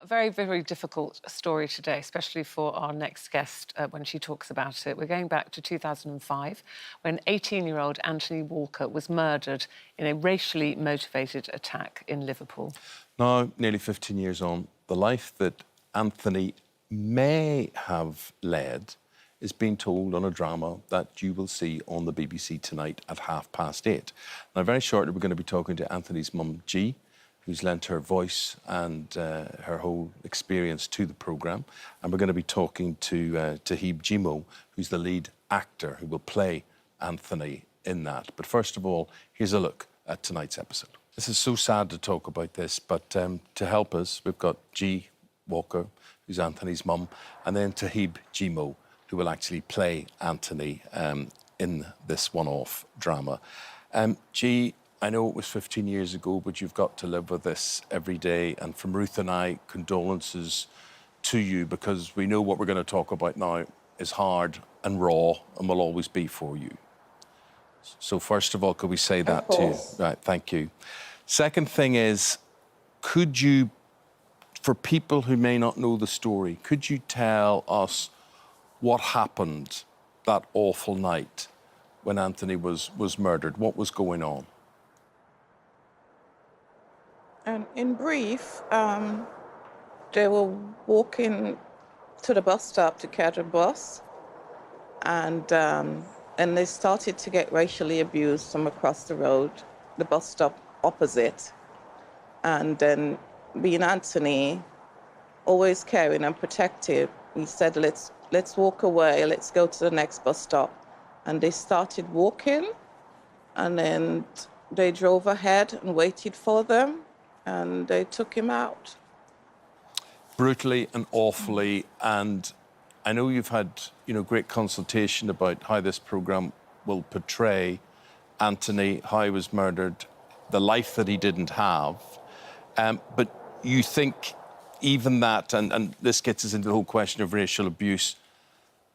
A very, very difficult story today, especially for our next guest when she talks about it. We're going back to 2005, when 18-year-old Anthony Walker was murdered in a racially motivated attack in Liverpool. Now, nearly 15 years on, the life that Anthony may have led is being told on a drama that you will see on the BBC tonight at 8:30. Now, very shortly, we're going to be talking to Anthony's mum, G, who's lent her voice and her whole experience to the programme. And we're going to be talking to Toheeb Jimoh, who's the lead actor who will play Anthony in that. But first of all, here's a look at tonight's episode. This is so sad to talk about this, but to help us, we've got G Walker, who's Anthony's mum, and then Toheeb Jimoh, who will actually play Anthony in this one-off drama. G, I know it was 15 years ago, but you've got to live with this every day. And from Ruth and I, condolences to you, because we know what we're going to talk about now is hard and raw and will always be for you. So first of all, could we say that to you? Right, thank you. Second thing is, could you, for people who may not know the story, could you tell us what happened that awful night when Anthony was murdered? What was going on? And in brief, they were walking to the bus stop to catch a bus, and they started to get racially abused from across the road, the bus stop opposite. And then, being Anthony, always caring and protective, he said, let's walk away, let's go to the next bus stop. And they started walking, and then they drove ahead and waited for them, and they took him out. Brutally and awfully. And I know you've had, great consultation about how this programme will portray Anthony, how he was murdered, the life that he didn't have. But you think even that, and this gets us into the whole question of racial abuse,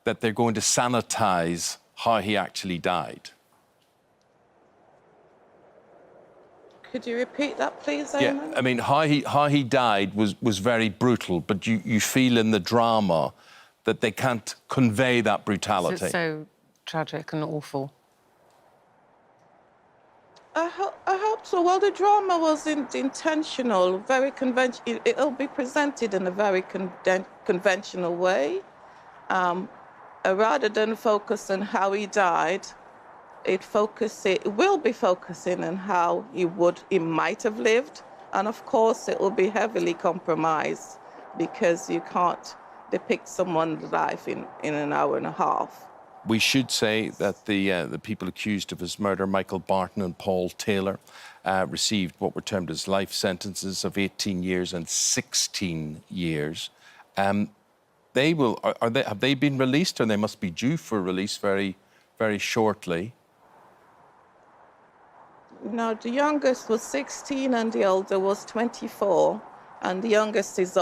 that they're going to sanitise how he actually died? Could you repeat that, please, Eamonn? Yeah, I mean, how he died was very brutal, but you feel in the drama that they can't convey that brutality. It's so tragic and awful. I hope so. Well, the drama was intentional, very conventional. It'll be presented in a very conventional way. Rather than focus on how he died, it will be focusing on how he might have lived. And of course, it will be heavily compromised, because you can't depict someone's life in an hour and a half. We should say that the people accused of his murder, Michael Barton and Paul Taylor, received what were termed as life sentences of 18 years and 16 years. Have they been released, or they must be due for release very, very shortly? No, the youngest was 16 and the older was 24. And the youngest is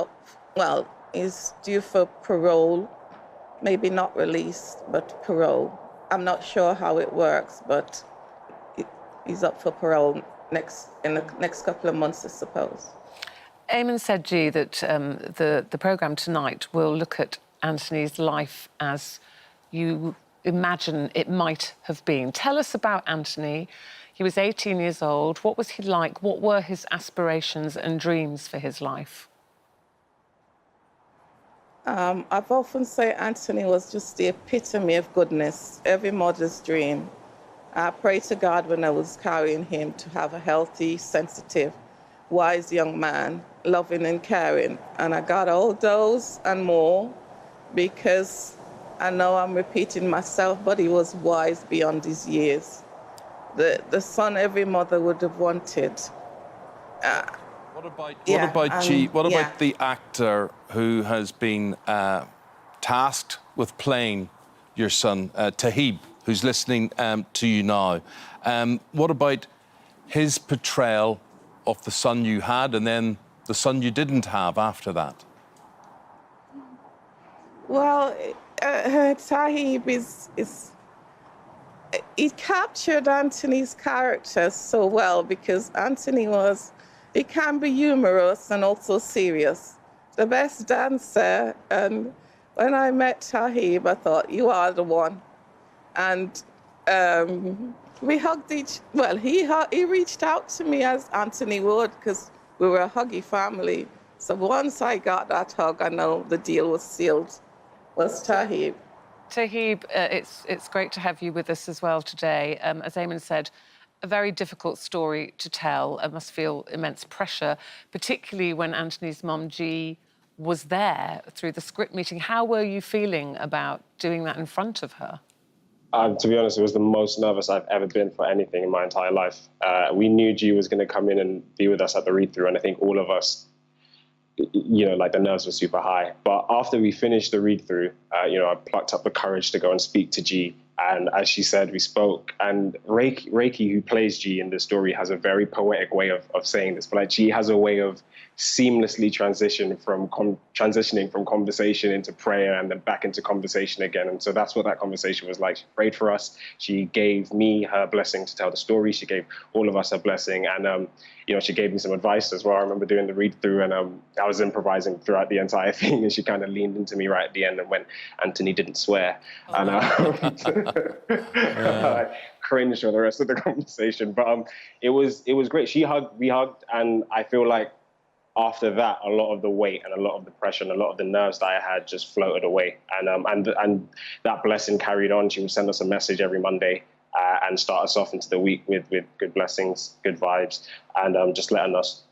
due for parole. Maybe not release, but parole. I'm not sure how it works, but he's up for parole in the next couple of months, I suppose. Eamonn said, G, that the programme tonight will look at Anthony's life as you imagine it might have been. Tell us about Anthony. He was 18 years old. What was he like? What were his aspirations and dreams for his life? I've often said Anthony was just the epitome of goodness, every mother's dream. I prayed to God when I was carrying him to have a healthy, sensitive, wise young man, loving and caring. And I got all those and more, because I know I'm repeating myself, but he was wise beyond his years. The son every mother would have wanted. What about the actor who has been tasked with playing your son, Toheeb, who's listening to you now? What about his portrayal of the son you had and then the son you didn't have after that? Well, Toheeb is he captured Anthony's character so well, because Anthony he can be humorous and also serious. the best dancer. And when I met Toheeb, I thought, you are the one. And we hugged he reached out to me as Anthony would, because we were a huggy family. So once I got that hug, I know the deal was sealed, was Toheeb. Toheeb, it's great to have you with us as well today. As Eamonn said, a very difficult story to tell. It must feel immense pressure, particularly when Anthony's mum, G, was there through the script meeting. How were you feeling about doing that in front of her? To be honest, it was the most nervous I've ever been for anything in my entire life. We knew G was going to come in and be with us at the read-through, and I think all of us, like the nerves were super high. But after we finished the read-through, I plucked up the courage to go and speak to G. And as she said, we spoke. And Reiki, who plays G in the story, has a very poetic way of saying this. But like, G has a way of seamlessly transitioning from conversation into prayer and then back into conversation again. And so that's what that conversation was like. She prayed for us. She gave me her blessing to tell the story. She gave all of us her blessing. And, she gave me some advice as well. I remember doing the read-through, and I was improvising throughout the entire thing. And she kind of leaned into me right at the end and went, "Anthony didn't swear." Oh. And I cringed for the rest of the conversation. But it was great. We hugged, and I feel like after that, a lot of the weight and a lot of the pressure and a lot of the nerves that I had just floated away. And that blessing carried on. She would send us a message every Monday and start us off into the week with good blessings, good vibes, and just letting us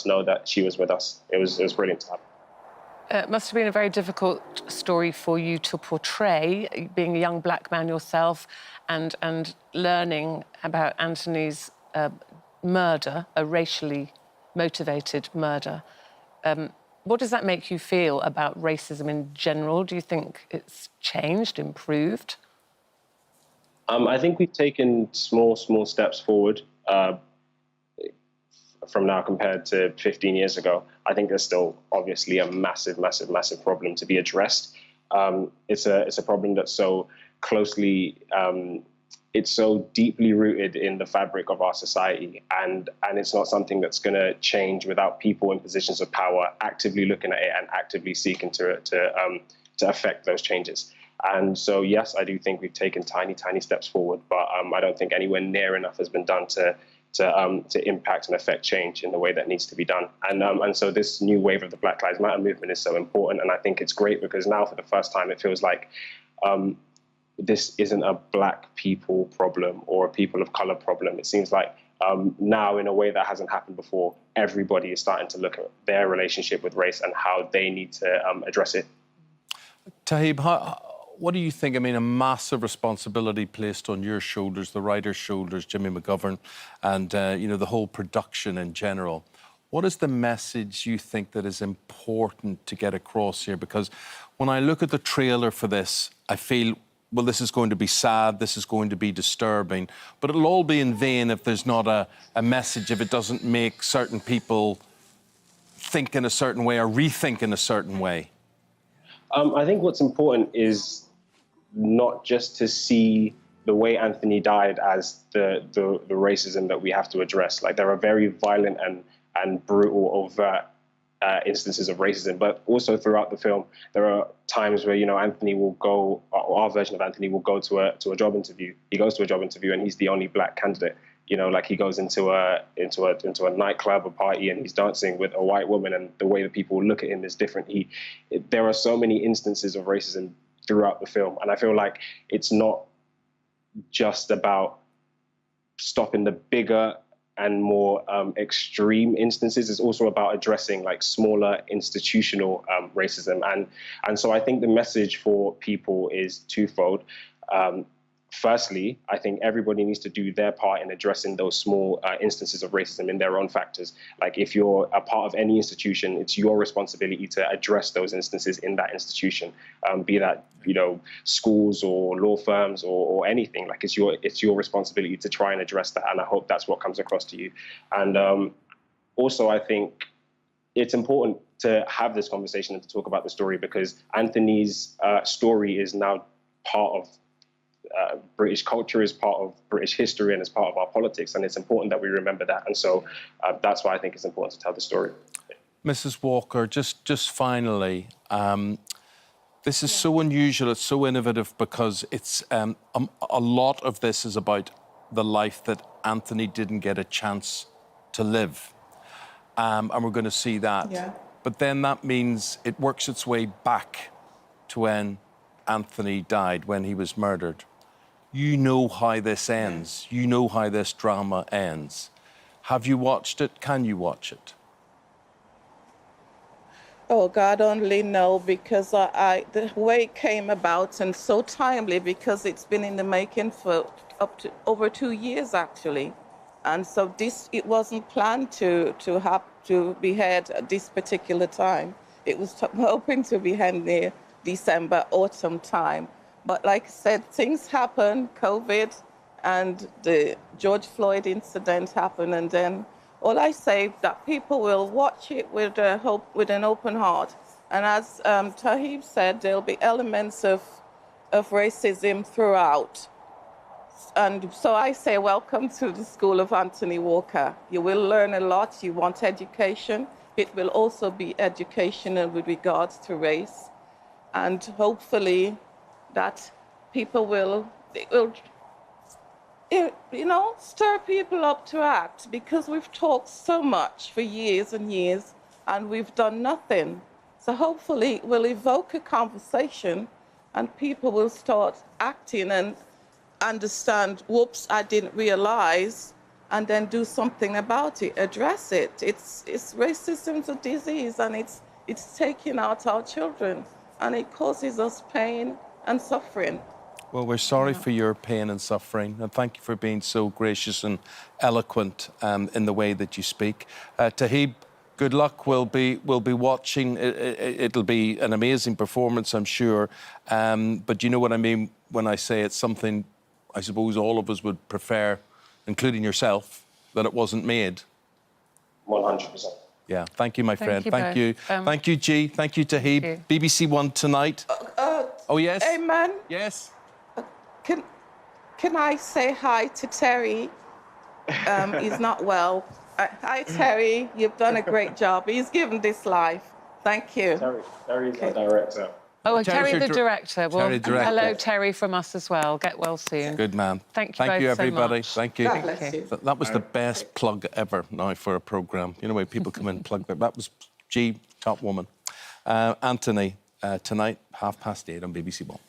know that she was with us. It was brilliant to have. It must have been a very difficult story for you to portray, being a young black man yourself, and learning about Anthony's murder, a racially motivated murder. What does that make you feel about racism in general? Do you think it's changed, improved? I think we've taken small steps forward from now compared to 15 years ago. I think there's still obviously a massive problem to be addressed. It's a problem that's so closely, it's so deeply rooted in the fabric of our society, and it's not something that's going to change without people in positions of power actively looking at it and actively seeking to affect those changes. And so, yes, I do think we've taken tiny steps forward, but I don't think anywhere near enough has been done to impact and affect change in the way that needs to be done. And so this new wave of the Black Lives Matter movement is so important, and I think it's great because now for the first time it feels like this isn't a black people problem or a people of color problem. It seems like now, in a way that hasn't happened before, everybody is starting to look at their relationship with race and how they need to address it. Toheeb, what do you think? I mean, a massive responsibility placed on your shoulders, the writer's shoulders, Jimmy McGovern, and, the whole production in general. What is the message you think that is important to get across here? Because when I look at the trailer for this, I feel, well, this is going to be sad, this is going to be disturbing, but it'll all be in vain if there's not a message, if it doesn't make certain people think in a certain way or rethink in a certain way. I think what's important is not just to see the way Anthony died as the racism that we have to address. Like, there are very violent and brutal, overt instances of racism, but also throughout the film, there are times where, Anthony will go, or our version of Anthony will go to a job interview. He goes to a job interview and he's the only black candidate. Like, he goes into a nightclub, a party, and he's dancing with a white woman, and the way that people look at him is different. There are so many instances of racism throughout the film, and I feel like it's not just about stopping the bigger and more extreme instances. It's also about addressing like smaller institutional racism, and so I think the message for people is twofold. Firstly, I think everybody needs to do their part in addressing those small instances of racism in their own factors. Like, if you're a part of any institution, it's your responsibility to address those instances in that institution, be that, schools or law firms or anything. Like, it's your responsibility to try and address that. And I hope that's what comes across to you. And also, I think it's important to have this conversation and to talk about the story, because Anthony's story is now part of British culture, is part of British history, and is part of our politics, and it's important that we remember that. And so that's why I think it's important to tell the story. Mrs. Walker, just finally, this is so unusual, it's so innovative because it's a lot of this is about the life that Anthony didn't get a chance to live. And we're going to see that. Yeah. But then that means it works its way back to when Anthony died, when he was murdered. You know how this ends. You know how this drama ends. Have you watched it? Can you watch it? Oh, God only know, because the way it came about, and so timely, because it's been in the making for up to over 2 years, actually. And so it wasn't planned to be had at this particular time. It was hoping to be had near December, autumn time. But like I said, things happen, COVID, and the George Floyd incident happened, and then all I say that people will watch it with an open heart. And as Toheeb said, there'll be elements of racism throughout. And so I say, welcome to the School of Anthony Walker. You will learn a lot. You want education. It will also be educational with regards to race. And hopefully that people will stir people up to act, because we've talked so much for years and years and we've done nothing. So hopefully it will evoke a conversation and people will start acting and understand, whoops, I didn't realize, and then do something about it, address it. It's racism's a disease, and it's taking out our children, and it causes us pain and suffering. Well, we're sorry for your pain and suffering, and thank you for being so gracious and eloquent in the way that you speak. Toheeb, good luck. We'll be watching. It'll be an amazing performance, I'm sure. But you know what I mean when I say it's something I suppose all of us would prefer, including yourself, that it wasn't made. 100%. Yeah, thank you, my friend. Thank you. both. Thank you, G. Thank you, Toheeb. you. BBC One tonight. Oh, yes? Eamonn, Yes? can I say hi to Terry? He's not well. Hi, Terry. You've done a great job. He's given this life. Thank you. Terry's our director. Oh, and Terry's Terry the your director. Well, Terry, director. hello, Terry, from us as well. Get well soon. Good man. Thank you Thank you, both so everybody. much. Thank you. God bless you. That was the best plug ever now for a programme. You know, when people come in and plug that was G, top woman. Anthony, tonight, 8:30 on BBC One.